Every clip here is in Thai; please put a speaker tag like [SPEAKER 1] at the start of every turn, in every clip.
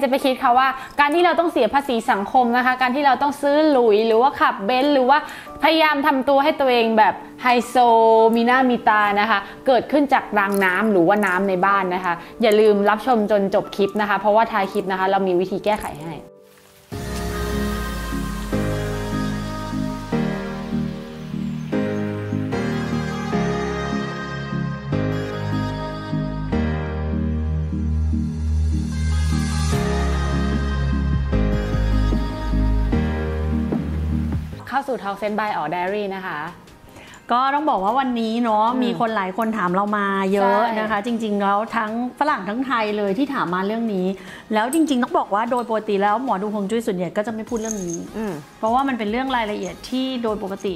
[SPEAKER 1] จะไปคิดค่ะว่าการที่เราต้องเสียภาษีสังคมนะคะการที่เราต้องซื้อหลุยหรือว่าขับเบนซ์หรือว่าพยายามทำตัวให้ตัวเองแบบไฮโซมีหน้ามีตานะคะเกิดขึ้นจากรางน้ำหรือว่าน้ำในบ้านนะคะอย่าลืมรับชมจนจบคลิปนะคะเพราะว่าท้ายคลิปนะคะเรามีวิธีแก้ไขให้เข้าสู่ Talk Sense by อ๋อ Diary นะคะ
[SPEAKER 2] ก็ต้องบอกว่าวันนี้เนาะมีคนหลายคนถามเรามาเยอะนะคะจริงๆแล้วทั้งฝรั่งทั้งไทยเลยที่ถามมาเรื่องนี้แล้วจริงๆต้องบอกว่าโดยปกติแล้วหมอดูฮวงจุ้ยส่วนใหญ่ก็จะไม่พูดเรื่องนี้เพราะว่ามันเป็นเรื่องรายละเอียดที่โดยปกติ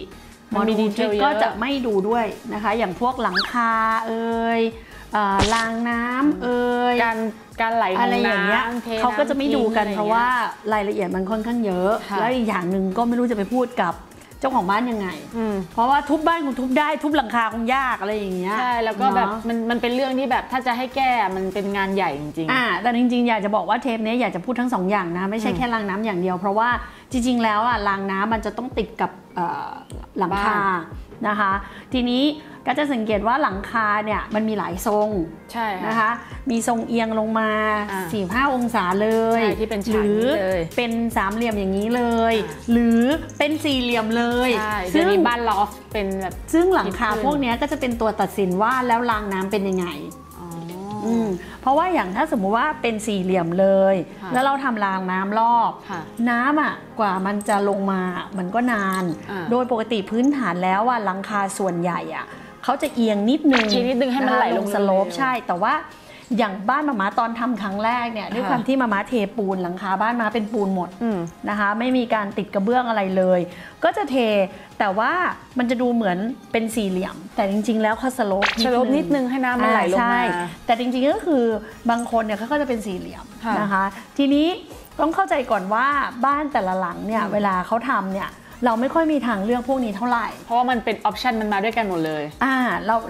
[SPEAKER 2] หมอดูฮวงจุ้ยก็จะไม่ดูด้วยนะคะอย่างพวกหลังคารางน้ำ
[SPEAKER 1] การไหลของน้ำ
[SPEAKER 2] เขาก็จะไม่ดูกันเพราะว่ารายละเอียดมันค่อนข้างเยอะแล้วอีกอย่างหนึ่งก็ไม่รู้จะไปพูดกับเจ้าของบ้านยังไงเพราะว่าทุบบ้านคงทุบได้ทุบหลังคาคงยากอะไรอย่างเงี้ย
[SPEAKER 1] ใช่แล้วก็แบบมันเป็นเรื่องที่แบบถ้าจะให้แก้มันเป็นงานใหญ่จริง
[SPEAKER 2] ๆแต่จริงๆอยากจะบอกว่าเทปนี้อยากจะพูดทั้งสองอย่างนะไม่ใช่แค่รางน้ำอย่างเดียวเพราะว่าจริงๆแล้วรางน้ำมันจะต้องติดกับหลังคานะคะทีนี้ก็จะสังเกตว่าหลังคาเนี่ยมันมีหลายทรง
[SPEAKER 1] ใช่
[SPEAKER 2] นะคะมีทรงเอียงลงมา 4-5 องศาเลย
[SPEAKER 1] ที่เป็น
[SPEAKER 2] หรือเป็นสามเหลี่ยมอย่างนี้เลยหรือเป็นสี่เหลี่ยมเลย
[SPEAKER 1] ซึ่งมีบ้านลอฟเป็นแบบ
[SPEAKER 2] ซึ่งหลังคาพวกนี้ก็จะเป็นตัวตัดสินว่าแล้วรางน้ำเป็นยังไงเพราะว่าอย่างถ้าสมมุติว่าเป็นสี่เหลี่ยมเลยแล้วเราทำรางน้ำรอบน้ำกว่ามันจะลงมามันก็นานโดยปกติพื้นฐานแล้วหลังคาส่วนใหญ่เขาจะเอียงนิดนึง
[SPEAKER 1] ให้มันไหลลง
[SPEAKER 2] สโลปใช่แต่ว่าอย่างบ้านมาตอนทำครั้งแรกเนี่ยด้วยความที่มาเทปูนหลังคาบ้านมาเป็นปูนหมดนะคะไม่มีการติดกระเบื้องอะไรเลยก็จะเทแต่ว่ามันจะดูเหมือนเป็นสี่เหลี่ยมแต่จริงๆแล้วเขาสโลป
[SPEAKER 1] นิดนึงให้น้ำมันไหลลงมา
[SPEAKER 2] แต่จริงๆก็คือบางคนเนี่ยเขาก็จะเป็นสี่เหลี่ยมนะคะทีนี้ต้องเข้าใจก่อนว่าบ้านแต่ละหลังเนี่ยเวลาเขาทำเนี่ยเราไม่ค่อยมีทางเลือกพวกนี้เท่าไหร่
[SPEAKER 1] เพราะว่ามันเป็นออปชันมันมาด้วยกันหมดเลย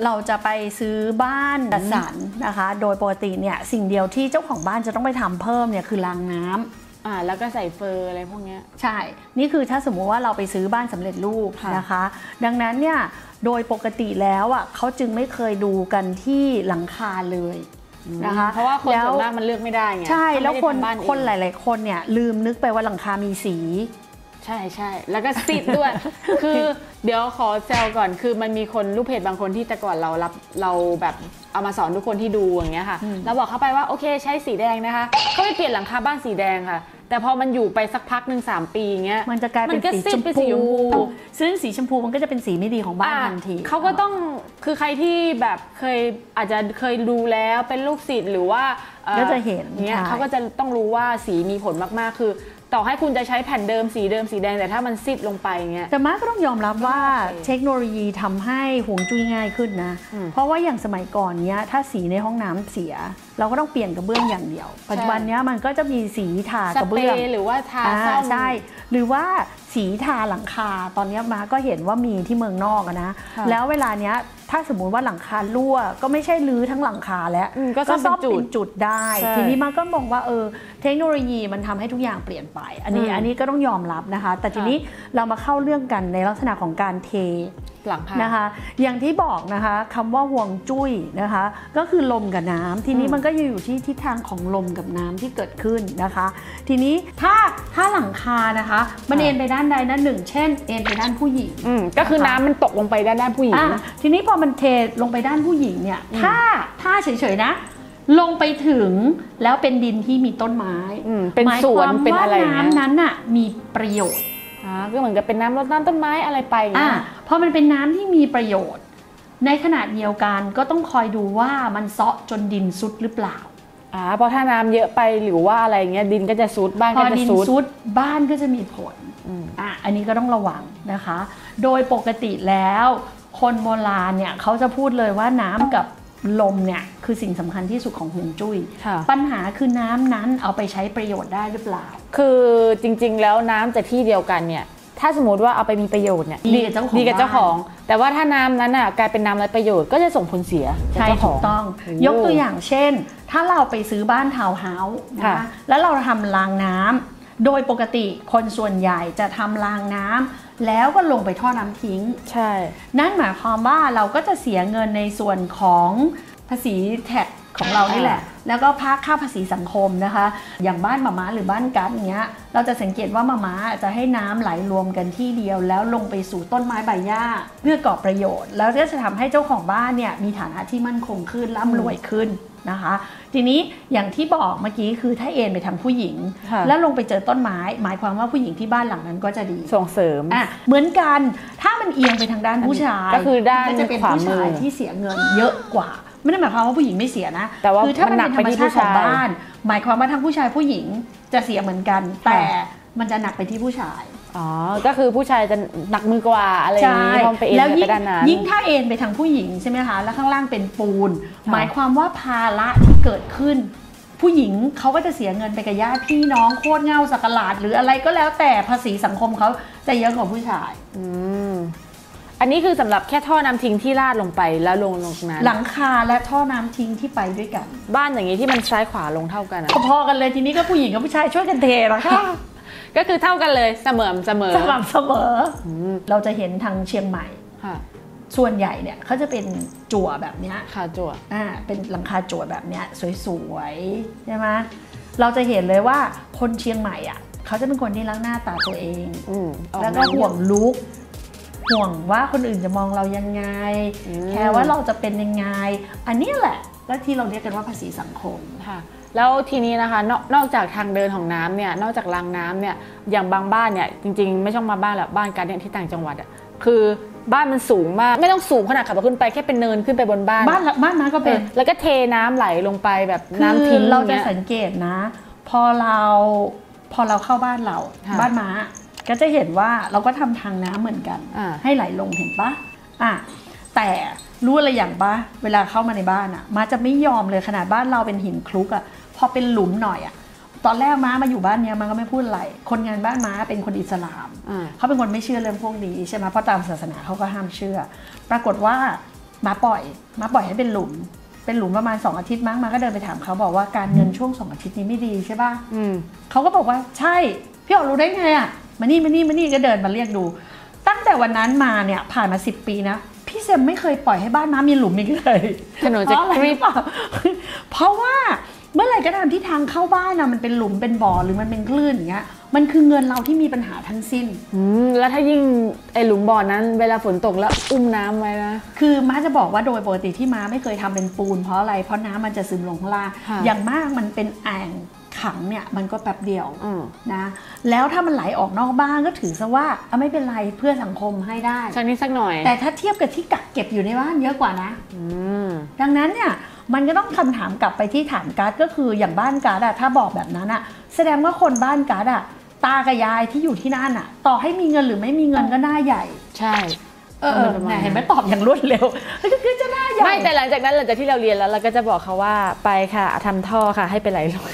[SPEAKER 2] เราจะไปซื้อบ้านจัดสรรนะคะโดยปกติเนี่ยสิ่งเดียวที่เจ้าของบ้านจะต้องไปทำเพิ่มเนี่ยคือรางน้
[SPEAKER 1] ำแล้วก็ใส่เฟอร์อะไรพวกนี้
[SPEAKER 2] ใช่นี่คือถ้าสมมุติว่าเราไปซื้อบ้านสำเร็จรูปนะคะดังนั้นเนี่ยโดยปกติแล้วเขาจึงไม่เคยดูกันที่หลังคาเลยนะคะ
[SPEAKER 1] เพราะว่าคนส่วนมากมันเลือกไม่ได้ไง
[SPEAKER 2] ใช่แล้วคนหลายๆคนเนี่ยลืมนึกไปว่าหลังคามีสี
[SPEAKER 1] ใช่แล้วก็ซิดด้วยคือเดี๋ยวขอแซวก่อนคือมันมีคนลูกเพจบางคนที่แต่ก่อนเราแบบเอามาสอนทุกคนที่ดูอย่างเงี้ยค่ะเราบอกเขาไปว่าโอเคใช้สีแดงนะคะก็ไม่เปลี่ยนหลังคาบ้านสีแดงค่ะแต่พอมันอยู่ไปสักพักหนึ่ง3 ปีเงี้ย
[SPEAKER 2] มันจะกลายเป็นสีชมพูซึ่งสีชมพูมันก็จะเป็นสีไม่ดีของบ้านทันที
[SPEAKER 1] เขาก็ต้องคือใครที่แบบอาจจะเคยดูแล้วเป็นลูกศิษย์หรือว่า
[SPEAKER 2] ก็จะเห็น
[SPEAKER 1] เงี้ยเขาก็จะต้องรู้ว่าสีมีผลมากๆคือต่อให้คุณจะใช้แผ่นเดิมสีแดงแต่ถ้ามันซิดลงไปเงี้ย
[SPEAKER 2] แต่มาก็ต้องยอมรับว่าเทคโนโลยีทำให้ฮวงจุ้ยง่ายขึ้นนะเพราะว่าอย่างสมัยก่อนเนี้ยถ้าสีในห้องน้ำเสียเราก็ต้องเปลี่ยนกระเบื้องอย่างเดียวปัจจุบันเนี้ยมันก็จะมีสีทากระเบื้อง
[SPEAKER 1] หรือว่าทาซ่อม
[SPEAKER 2] ใช่หรือว่าสีทาหลังคาตอนนี้มาก็เห็นว่ามีที่เมืองนอกนะแล้วเวลาเนี้ยถ้าสมมุติว่าหลังคารั่วก็ไม่ใช่รื้อทั้งหลังคาแล้วก็ซ่อมเป็นจุดได้ทีนี้มาก็มองว่าเทคโนโลยีมันทำให้ทุกอย่างเปลี่ยนไปอันนี้ก็ต้องยอมรับนะคะแต่ทีนี้เรามาเข้าเรื่องกันในลักษณะของการเท
[SPEAKER 1] หลังคา
[SPEAKER 2] นะคะอย่างที่บอกนะคะคำว่าฮวงจุ้ยนะคะก็คือลมกับน้ำทีนี้มันก็อยู่ที่ทิศทางของลมกับน้ำที่เกิดขึ้นนะคะทีนี้ถ้าหลังคานะคะมันเอ็นไปด้านใดด้านหนึ่งเช่นเอ็นไปด้านผู้หญิง
[SPEAKER 1] ก็คือน้ำมันตกลงไปด้านผู้หญิง
[SPEAKER 2] ทีนี้พอมันเทลงไปด้านผู้หญิงเนี่ยถ้าเฉยๆนะลงไปถึงแล้วเป็นดินที่มีต้นไม้
[SPEAKER 1] เป็นสวนเป็นอะไร
[SPEAKER 2] น้ำนั้นน่ะมีประโยชน์
[SPEAKER 1] ก็เหมือนกับเป็นน้ำรดน้ำต้นไม้อะไรไป
[SPEAKER 2] พอมันเป็นน้ำที่มีประโยชน์ในขณะเดียวกันก็ต้องคอยดูว่ามันเซาะจนดินซุดหรือเปล่า
[SPEAKER 1] เพราะถ้าน้ำเยอะไปหรือว่าอะไรเงี้ยดินก็จะซุดบ้านก็จะ
[SPEAKER 2] ซุดบ้านก็จะมีผลอันนี้ก็ต้องระวังนะคะโดยปกติแล้วคนโบราณเนี่ยเขาจะพูดเลยว่าน้ำกับลมเนี่ยคือสิ่งสำคัญที่สุดของฮวงจุ้ยปัญหาคือน้ำนั้นเอาไปใช้ประโยชน์ได้หรือเปล่า
[SPEAKER 1] คือจริงๆแล้วน้ำจากที่เดียวกันเนี่ยถ้าสมมติว่าเอาไปมีประโยชน์เนี่ย
[SPEAKER 2] ดีกับเจ้า
[SPEAKER 1] ของแต่ว่าถ้าน้ำนั้นกลายเป็นน้ำไร้ประโยชน์ก็จะส่งผลเสีย
[SPEAKER 2] ใช่ถูกต้องยกตัวอย่างเช่น ถ้าเราไปซื้อบ้านทาวน์เฮาส์นะคะแล้วเราทำรางน้ำโดยปกติคนส่วนใหญ่จะทำรางน้ำแล้วก็ลงไปท่อน้ำทิ้ง
[SPEAKER 1] ใช่
[SPEAKER 2] นั่นหมายความว่าเราก็จะเสียเงินในส่วนของภาษีแท็กของเรานี่แหละแล้วก็ค่าภาษีสังคมนะคะอย่างบ้านหม่าม้าหรือบ้านกั๊ดเงี้ยเราจะสังเกตว่าหม่าม้าจะให้น้ำไหลรวมกันที่เดียวแล้วลงไปสู่ต้นไม้ใบหญ้าเพื่อก่อประโยชน์แล้วก็จะทำให้เจ้าของบ้านเนี่ยมีฐานะที่มั่นคงขึ้นร่ำรวยขึ้นนะคะทีนี้อย่างที่บอกเมื่อกี้คือถ้าเอ็นไปทางผู้หญิงแล้วลงไปเจอต้นไม้หมายความว่าผู้หญิงที่บ้านหลังนั้นก็จะดี
[SPEAKER 1] ส่งเสริม
[SPEAKER 2] เหมือนกันถ้ามันเอียงไปทางด้านผู้ชาย
[SPEAKER 1] ก็คือด้าน
[SPEAKER 2] จะเป็นผู้ชายที่เสียเงินเยอะกว่าไม่ได้หมายความว่าผู้หญิงไม่เสียนะ
[SPEAKER 1] แต่ว่า
[SPEAKER 2] คือถ้ามันเป็นธรรมชาติของบ้านหมายความว่าทั้งผู้ชายผู้หญิงจะเสียเหมือนกันแต่มันจะหนักไปที่ผู้ชาย
[SPEAKER 1] อ๋อก็คือผู้ชายจะหนักมือกว่าอะไรอย่างนี้พอไปเอ็นไปด้านนั้น
[SPEAKER 2] ยิ่งถ้าเอ็นไปทางผู้หญิงใช่ไหมคะแล้วข้างล่างเป็นปูนหมายความว่าภาระที่เกิดขึ้นผู้หญิงเขาก็จะเสียเงินไปกับญาติพี่น้องโคตรเงาสักหลาดหรืออะไรก็แล้วแต่ภาษีสังคมเขาจะเยอะกว่าผู้ชาย
[SPEAKER 1] อันนี้คือสำหรับแค่ท่อน้ำทิ้งที่ลาดลงไปแล้วลงนั้น
[SPEAKER 2] หลังคาและท่อน้ำทิ้งที่ไปด้วยกัน
[SPEAKER 1] บ้านอย่างนี้ที่มันซ้ายขวาลงเท่ากัน
[SPEAKER 2] พอกันเลยทีนี้ก็ผู้หญิงกับผู้ชายช่วยกันเทนะคะ
[SPEAKER 1] ก็คือเท่ากันเลยเสมอ
[SPEAKER 2] เราจะเห็นทางเชียงใหม่ส่วนใหญ่เนี่ยเขาจะเป็นจั่วแบบนี้
[SPEAKER 1] ค่ะจั่ว
[SPEAKER 2] เป็นหลังคาจั่วแบบนี้สวยๆใช่ไหมเราจะเห็นเลยว่าคนเชียงใหม่อ่ะเขาจะเป็นคนที่รักหน้าตาตัวเองแล้วก็ห่วงลุคห่วงว่าคนอื่นจะมองเรายังไงแค่ว่าเราจะเป็นยังไงอันนี้แหละแล้วที่เราเรียกกันว่าภาษีสังคม
[SPEAKER 1] ค่ะแล้วทีนี้นะคะนอกจากทางเดินของน้ำเนี่ยนอกจากรางน้ำเนี่ยอย่างบางบ้านเนี่ยจริงๆไม่ช่องมาบ้านแหละบ้านกันเนี่ยที่ต่างจังหวัดอ่ะคือบ้านมันสูงมากไม่ต้องสูงขนาดขับขึ้นไปแค่เป็นเนินขึ้นไปบนบ้าน
[SPEAKER 2] น้ำก็เป็น
[SPEAKER 1] แล้วก็เทน้ำไหลลงไปแบบน้ำทิ้ง
[SPEAKER 2] เราจะสังเกตนะพอเราเข้าบ้านเราบ้านม้าก็จะเห็นว่าเราก็ทำทางน้ำเหมือนกันให้ไหลลงเห็นปะแต่รู้อะไรอย่างปะเวลาเข้ามาในบ้านอ่ะม้าจะไม่ยอมเลยขนาดบ้านเราเป็นหินคลุกอ่ะพอเป็นหลุมหน่อยอ่ะตอนแรกม้ามาอยู่บ้านเนี้ยมันก็ไม่พูดอะไรคนงานบ้านม้าเป็นคนอิสลามเขาเป็นคนไม่เชื่อเรื่องพวกนี้ใช่ไหมเพราะตามศาสนาเขาก็ห้ามเชื่อปรากฏว่าม้าปล่อยให้เป็นหลุมประมาณ2 อาทิตย์มั้งม้าก็เดินไปถามเขาบอกว่าการเงินช่วง2 อาทิตย์นี้ไม่ดีใช่ป่ะเขาก็บอกว่าใช่พี่อ๋อรู้ได้ไงอ่ะมานี่ก็เดินมาเรียกดูตั้งแต่วันนั้นมาเนี่ยผ่านมา10 ปีนะพี่เซมไม่เคยปล่อยให้บ้านม้ามีหลุมอีกเลย
[SPEAKER 1] ถนนจะกริบ
[SPEAKER 2] เพราะว่าเมื่อไหร่ก็ตามที่ทางเข้าบ้านนะมันเป็นหลุมเป็นบ่อหรือมันเป็นคลื่นอย่างเงี้ยมันคือเงินเราที่มีปัญหาทั้งสิ้น
[SPEAKER 1] แล้วถ้ายิ่งไอหลุมบ่อนั้นเวลาฝนตกแล้วอุ้มน้ำไว้นะ
[SPEAKER 2] คือม้าจะบอกว่าโดยปกติที่ม้าไม่เคยทำเป็นปูนเพราะอะไรเพราะน้ำมันจะซึมลงข้างล่างอย่างมากมันเป็นอ่างขังเนี่ยมันก็แป๊บเดียวนะแล้วถ้ามันไหลออกนอกบ้านก็ถือซะว่าไม่เป็นไรเพื่อสังคมให้ได้
[SPEAKER 1] สักนิดสักหน่อย
[SPEAKER 2] แต่ถ้าเทียบกับที่กักเก็บอยู่ในบ้านเยอะกว่านะดังนั้นเนี่ยมันก็ต้องคำถามกลับไปที่ฐานการ์ดก็คืออย่างบ้านการ์ดถ้าบอกแบบนั้นแสดงว่าคนบ้านการ์ดตากับยายที่อยู่ที่นั่นต่อให้มีเงินหรือไม่มีเงินก็หน้าใหญ่
[SPEAKER 1] ใช่
[SPEAKER 2] เห็นไหมตอบอย่างรวดเร็วก็คือจะหน้าใหญ่
[SPEAKER 1] ไม่แต่หลังจากที่เราเรียนแล้วเราก็จะบอกเขาว่าไปค่ะทำท่อค่ะให้ไปไหลลง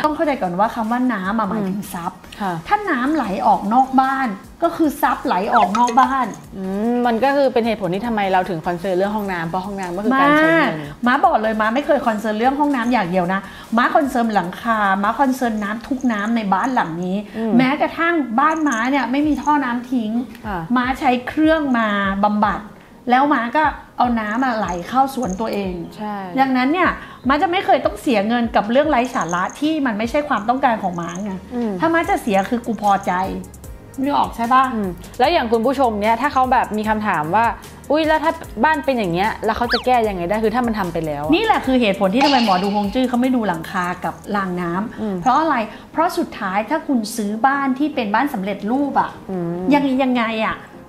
[SPEAKER 2] ต้องเข้าใจก่อนว่าคำว่าน้ำหมายถึงซับถ้าน้ำไหลออกนอกบ้านก็คือซับไหลออกนอกบ้าน
[SPEAKER 1] มันก็คือเป็นเหตุผลที่ทำไมเราถึงคอนเซิร์นเรื่องห้องน้ำเพราะห้องน้ำก็คือการใช้เงิน
[SPEAKER 2] ม้าบอกเลยม้าไม่เคยคอนเซิร์นเรื่องห้องน้ำอย่างเดียวนะม้าคอนเซิร์นหลังคาม้าคอนเซิร์นน้ำทุกน้ำในบ้านหลังนี้แม้กระทั่งบ้านม้าเนี่ยไม่มีท่อน้ำทิ้งม้าใช้เครื่องมาบำบัดแล้วม้าก็เอาน้ำมาไหลเข้าสวนตัวเอง
[SPEAKER 1] ใช่
[SPEAKER 2] ดังนั้นเนี่ยม้าจะไม่เคยต้องเสียเงินกับเรื่องไร้สาระที่มันไม่ใช่ความต้องการของม้าไงถ้าม้าจะเสียคือกูพอใจนึกออกใช่ป่ะ
[SPEAKER 1] แล้วอย่างคุณผู้ชมเนี่ยถ้าเขาแบบมีคำถามว่าอุ้ยแล้วถ้าบ้านเป็นอย่างเงี้ยแล้วเขาจะแก้ยังไงได้คือถ้ามันทำไปแล้ว
[SPEAKER 2] นี่แหละคือเหตุผลที่ทำไมหมอดูฮวงจุ้ยเขาไม่ดูหลังคากับรางน้ำเพราะอะไรเพราะสุดท้ายถ้าคุณซื้อบ้านที่เป็นบ้านสำเร็จรูปยังไง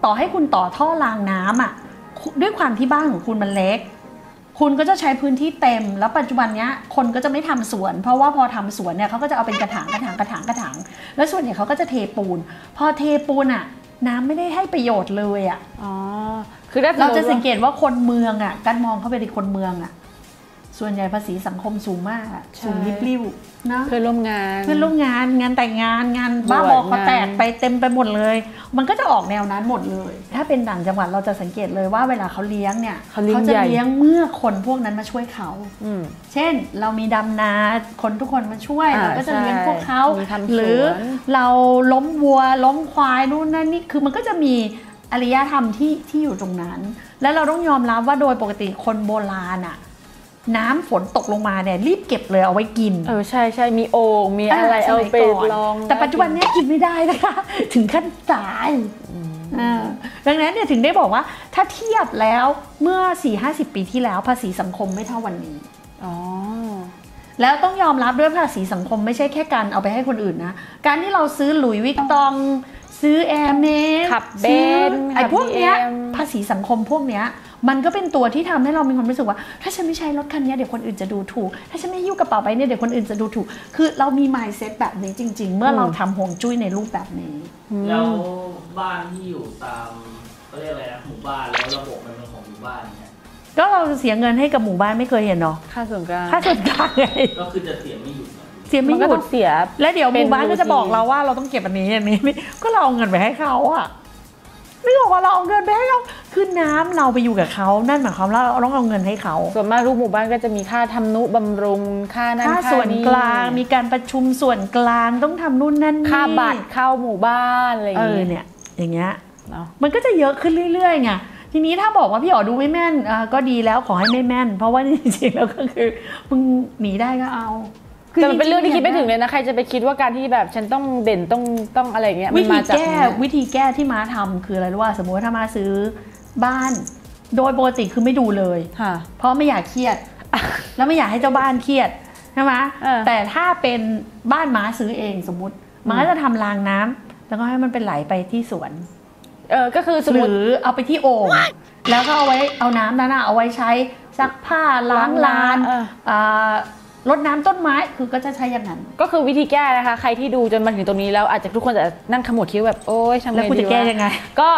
[SPEAKER 2] ต่อให้คุณต่อท่อรางน้ำด้วยความที่บ้านของคุณมันเล็กคุณก็จะใช้พื้นที่เต็มแล้วปัจจุบันนี้คนก็จะไม่ทำสวนเพราะว่าพอทำสวนเนี่ยเขาก็จะเอาเป็นกระถางแล้วส่วนใหญ่เขาก็จะเทปูนพอเทปูนน้ำไม่ได้ให้ประโยชน์เลย
[SPEAKER 1] คือเรา
[SPEAKER 2] จะสังเกตว่าคนเมืองกันมองเข้าไปในคนเมือง ส่วนใหญ่ภาษีสังคมสูงมากอะสูงริบลิ่วนะ
[SPEAKER 1] เพื่อนร่วมงาน
[SPEAKER 2] เพื่อนร่วมงานงานแต่งงานงานบ้าบอคอแตกไปเต็มไปหมดเลย มันก็จะออกแนวนั้นหมดเลย ถ้าเป็นต่างจังหวัดเราจะสังเกตเลยว่าเวลาเขาเลี้ยงเนี่ย
[SPEAKER 1] เขาเลี้ยง
[SPEAKER 2] จะ
[SPEAKER 1] ใหญ่
[SPEAKER 2] เลี้ยงเมื่อคนพวกนั้นมาช่วยเขา เช่นเรามีดำนาคนทุกคนมาช่วยเราก็จะเลี้ยงพวกเขาหรือเราล้มวัวล้มควายนู่นนั่นนี่คือมันก็จะมีอารยธรรมที่อยู่ตรงนั้น แล้วเราต้องยอมรับว่าโดยปกติคนโบราณอะน้ำฝนตกลงมาเนี่ยรีบเก็บเลยเอาไว้กิน
[SPEAKER 1] ใช่ใช่มีโอ่งมีอะไรเอาไปลอง
[SPEAKER 2] แต่ปัจจุบันนี้กินไม่ได้นะคะถึงขั้นตายดังนั้นเนี่ยถึงได้บอกว่าถ้าเทียบแล้วเมื่อ 4-50 ปีที่แล้วภาษีสังคมไม่เท่าวันนี้แล้วต้องยอมรับด้วยภาษีสังคมไม่ใช่แค่การเอาไปให้คนอื่นนะการที่เราซื้อหลุยส์วิกตองซื้อแอร์เมส
[SPEAKER 1] ขับเบนซ์
[SPEAKER 2] ไอ้พวกเนี้ยภาษีสังคมพวกเนี้ยมันก็เป็นตัวที่ทำให้เรามีความรู้สึกว่าถ้าฉันไม่ใช้รถคันนี้เดี๋ยวคนอื่นจะดูถูกถ้าฉันไม่หิ้วกระเป๋าไปเนี่ยเดี๋ยวคนอื่นจะดูถูกคือเรามี mindset แบบนี้จริงๆเมื่อเราทำห่วงจุ้ยในรูปแบบนี้
[SPEAKER 3] แล้วบ้านที่อยู่ตามเขาเรียกอะไรนะหมู่บ้านแล้วระบบมันเป็นของหมู่บ้านเนี่ย
[SPEAKER 2] ก็เราเสียเงินให้กับหมู่บ้านไม่เคยเห็นเนาะ
[SPEAKER 1] ค่าส่วนกลาง
[SPEAKER 2] ไง
[SPEAKER 3] ก็คือจะเสียไม่หยุด
[SPEAKER 2] เสียไม่หยุด
[SPEAKER 1] เสีย
[SPEAKER 2] แล้วเดี๋ยวหมู่บ้านก็จะบอกเราว่าเราต้องเก็บอันนี้ก็เราเอาเงินไปให้เขาอะไม่บอกว่าเราเอาเงินไปให้เขาคือน้ำเราไปอยู่กับเขานั่นหมายความว่าเราต้องเอาเงินให้เขา
[SPEAKER 1] ส่วนมากลูกหมู่บ้านก็จะมีค่าทำนุบำรุงค่านั้นค่า
[SPEAKER 2] ส่วนกลางมีการประชุมส่วนกลางต้องทำนู่นนั่นนี่
[SPEAKER 1] ค่าบัตรเข้าหมู่บ้านอะไรอย่างเงี้ย
[SPEAKER 2] เนี่ยอย่างเงี้ยมันก็จะเยอะขึ้นเรื่อยๆไงทีนี้ถ้าบอกว่าพี่อ๋อดูไม่แม่นก็ดีแล้วขอให้ไม่แม่นเพราะว่าจริงๆแล้วก็คือมึงหนีได้ก็เอา
[SPEAKER 1] แต่มันเป็นเรื่องที่คิดไม่ถึงเลยนะใครจะไปคิดว่าการที่แบบฉันต้องเด่นต้องอะไรเงี้ย
[SPEAKER 2] วิธีแก้ที่ม้าทำคืออะไรรู้ว่าสมมติว่าถ้าม้าซื้อบ้านโดยปกติคือไม่ดูเลยเพราะไม่อยากเครียดแล้วไม่อยากให้เจ้าบ้านเครียดใช่ไหมแต่ถ้าเป็นบ้านม้าซื้อเองสมมติม้าจะทำรางน้ำแล้วก็ให้มันเป็นไหลไปที่สวน
[SPEAKER 1] ก็คือ
[SPEAKER 2] หรือเอาไปที่โอ่งแล้วก็เอาน้ำนั้นเอาไว้ใช้ซักผ้าล้างลานรดน้ำต้นไม้คือก็จะใช้อย่างนั้น
[SPEAKER 1] ก็คือวิธีแก้นะคะใครที่ดูจนมาถึงตรงนี้แล้วอาจจะทุกคนจะนั่งขมวดคิ้วแบบโอ๊ยทำไงดีวะ
[SPEAKER 2] แล้วคุณจะแก้ยังไง
[SPEAKER 1] ก็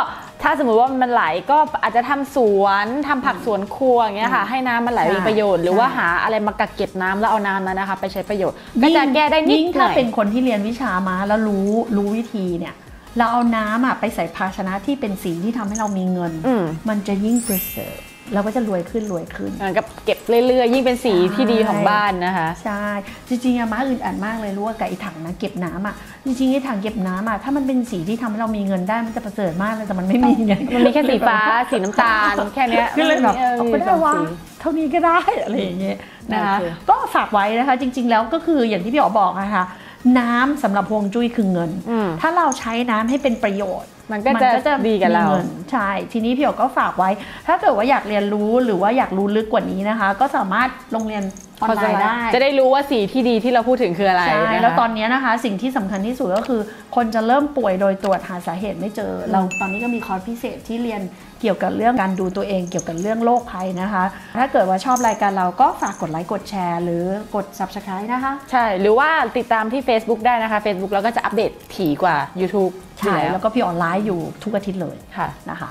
[SPEAKER 1] ถ้าสมมติว่ามันไหลก็อาจจะทำสวนทำผักสวนครัวอย่างเงี้ยค่ะให้น้ำมันไหลมีประโยชน์หรือว่าหาอะไรมากักเก็บน้ำแล้วเอาน้ำนั้นนะคะไปใช้ประโยชน์ก็จะแก้ได้นิดหน่อย
[SPEAKER 2] ถ้าเป็นคนที่เรียนวิชามาแล้วรู้วิธีเนี่ยเราเอาน้ำไปใส่ภาชนะที่เป็นสีที่ทำให้เรามีเงินมันจะยิ่ง preserve เราก็จะรวยขึ้น
[SPEAKER 1] กับเก็บเรื่อยๆยิ่งเป็นสีที่ดีของบ้านนะคะ
[SPEAKER 2] ใช่จริงๆม้าอื่นอ่านมากเลยรู้ว่ากับไอ้ถังนะเก็บน้ำจริงๆไอ้ถังเก็บน้ำถ้ามันเป็นสีที่ทำให้เรามีเงินได้มันจะประเสริฐมากเลยแต่มันไม่มีไง
[SPEAKER 1] มันมีแค่สีฟ้าสีน้ำตาลแค่นี้
[SPEAKER 2] ก็เลยแบบเอาไปได้ว่าเท่านี้ก็ได้อะไรอย่างเงี้ยนะคะก็ฝากไว้นะคะจริงๆแล้วก็คืออย่างที่พี่อ๋อบอกนะคะน้ำสำหรับฮวงจุ้ยคือเงินถ้าเราใช้น้ำให้เป็นประโยชน์
[SPEAKER 1] มันก็จะดีกับเรา
[SPEAKER 2] ใช่ทีนี้พี่อ๋อก็ฝากไว้ถ้าเกิดว่าอยากเรียนรู้หรือว่าอยากรู้ลึกกว่านี้นะคะก็สามารถลงเรียนออนไลน์ได้
[SPEAKER 1] จะได้รู้ว่าสีที่ดีที่เราพูดถึงคืออะไร
[SPEAKER 2] ใช่แล้วตอนนี้นะคะสิ่งที่สำคัญที่สุดก็คือคนจะเริ่มป่วยโดยตรวจหาสาเหตุไม่เจอเราตอนนี้ก็มีคอร์สพิเศษที่เรียนเกี่ยวกับเรื่องการดูตัวเองเกี่ยวกับเรื่องโรคภัยนะคะถ้าเกิดว่าชอบรายการเราก็ฝากกดไลค์กดแชร์หรือกด Subscribe นะคะ
[SPEAKER 1] ใช่หรือว่าติดตามที่ Facebook ได้นะคะ Facebook เราก็จะอัปเดตถี่กว่า YouTube
[SPEAKER 2] ใช่แล้วก็พี่ออนไลน์อยู่ทุกอาทิตย์เลย
[SPEAKER 1] ค่ะ
[SPEAKER 2] นะคะ